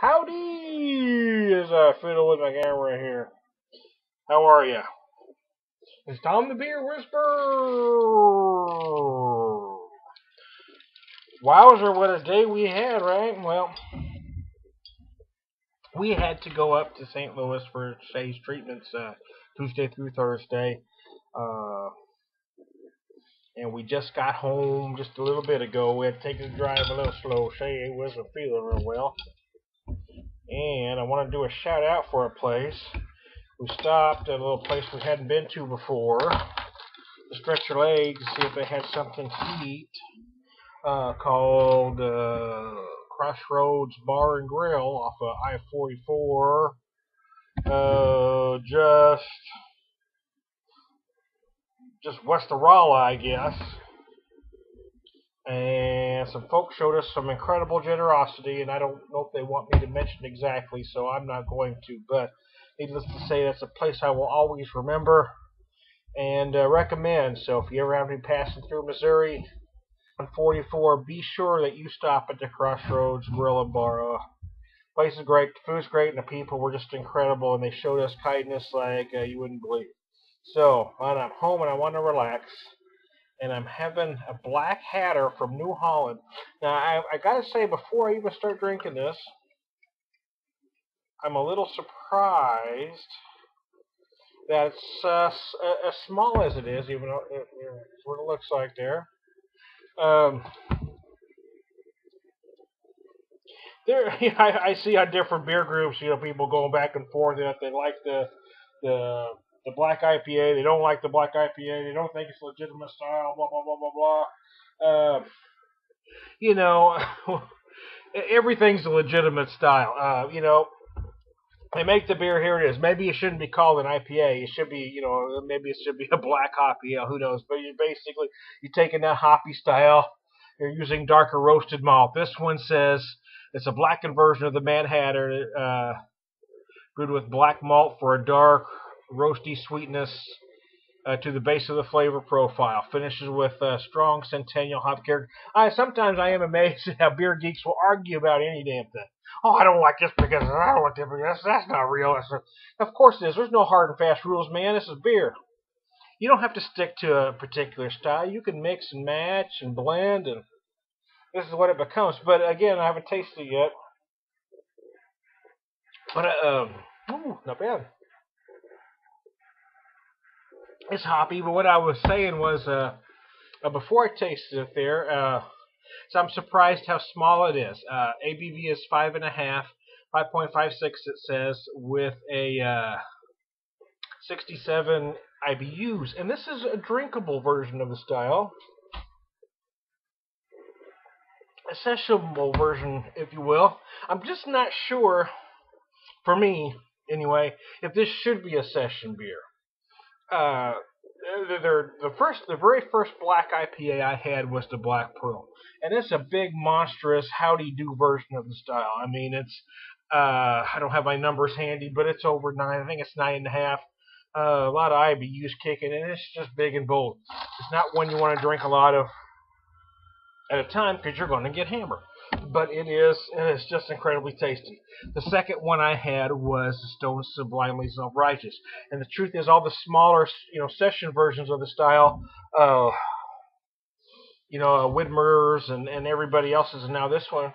Howdy! As I fiddle with my camera here. How are ya? It's Tom the Beer Whisperer. Wowzer, what a day we had, right? Well, we had to go up to St. Louis for Shay's treatments Tuesday through Thursday. Uh, and we just got home just a little bit ago. We had to take the drive a little slow. Shay wasn't feeling real well. And I want to do a shout out for a place. We stopped at a little place we hadn't been to before to stretch your legs, see if they had something to eat, called Crossroads Bar and Grill off of I-44, just west of Raleigh, I guess. And some folks showed us some incredible generosity, and I don't know if they want me to mention exactly, so I'm not going to, but needless to say, that's a place I will always remember and recommend. So if you ever have to be passing through Missouri on 44, be sure that you stop at the Crossroads Grill and Bar. The place is great, the food's great, and the people were just incredible, and they showed us kindness like you wouldn't believe. So when I'm home and I want to relax, and I'm having a Black Hatter from New Holland. Now, I gotta say, before I even start drinking this, I'm a little surprised that it's as small as it is, even though it's what it looks like there. I see on different beer groups, people going back and forth that they like the black IPA, they don't like the black IPA, they don't think it's legitimate style, blah blah blah blah blah. Everything's a legitimate style. They make the beer, here it is. Maybe it shouldn't be called an IPA. It should be, maybe it should be a black hoppy, who knows. But you're taking that hoppy style, you're using darker roasted malt. This one says it's a blackened version of the Mad Hatter, brewed with black malt for a dark, roasty sweetness to the base of the flavor profile. Finishes with strong Centennial hop character. Sometimes I am amazed at how beer geeks will argue about any damn thing. Oh, I don't like this because I don't like that because that's not real. Of course it is. There's no hard and fast rules, man. This is beer. You don't have to stick to a particular style. You can mix and match and blend, and this is what it becomes. But again, I haven't tasted it yet. But not bad. It's hoppy, but what I was saying was before I tasted it there, so I'm surprised how small it is. ABV is 5.5, 5.56 it says, with a 67 IBUs, and this is a drinkable version of the style, a sessionable version, if you will. I'm just not sure, for me anyway, if this should be a session beer. The very first black IPA I had was the Black Pearl, and it's a big, monstrous, howdy-do version of the style. I mean, it's I don't have my numbers handy, but it's over 9. I think it's 9.5. A lot of IBUs kicking, and it's just big and bold. It's not one you want to drink a lot of at a time because you're going to get hammered. But it's just incredibly tasty. The second one I had was the Stone Sublimely Self-Righteous. And the truth is, all the smaller, session versions of the style, Widmer's and everybody else's, and now this one,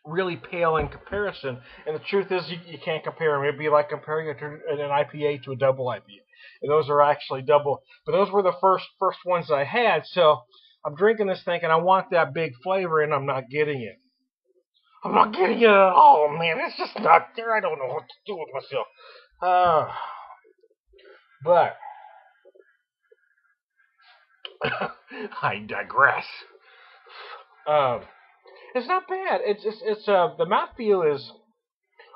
really pale in comparison. And the truth is, you can't compare them. It'd be like comparing an IPA to a double IPA. And those are actually double. But those were the first ones I had, so I'm drinking this thinking I want that big flavor, and I'm not getting it. I'm not getting it at all, man. It's just not there. I don't know what to do with myself. But I digress. It's not bad. It's the mouthfeel is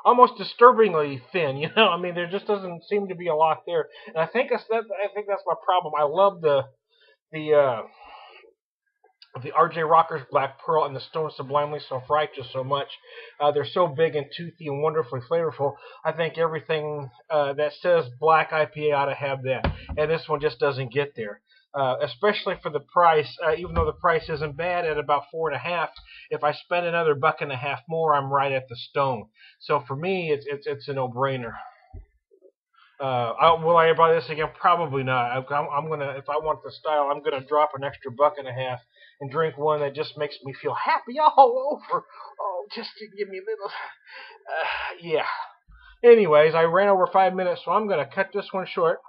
almost disturbingly thin. I mean, there just doesn't seem to be a lot there, and I think that's my problem. I love the R.J. Rocker's Black Pearl and the Stone Sublimely Self-Righteous so much. They're so big and toothy and wonderfully flavorful. I think everything that says black IPA ought to have that. And this one just doesn't get there. especially for the price. Even though the price isn't bad at about 4.5, if I spend another $1.50 more, I'm right at the stone. So for me, it's a no-brainer. Will I buy this again? Probably not. I'm gonna, if I want the style, I'm gonna drop an extra $1.50 and drink one that just makes me feel happy all over. Oh, just to give me a little, yeah. Anyways, I ran over 5 minutes, so I'm gonna cut this one short.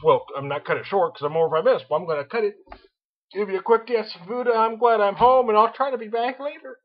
Well, I'm not cut it short because I'm over 5 minutes, but I'm gonna cut it. Give you a quick yes, Buddha. I'm glad I'm home, and I'll try to be back later.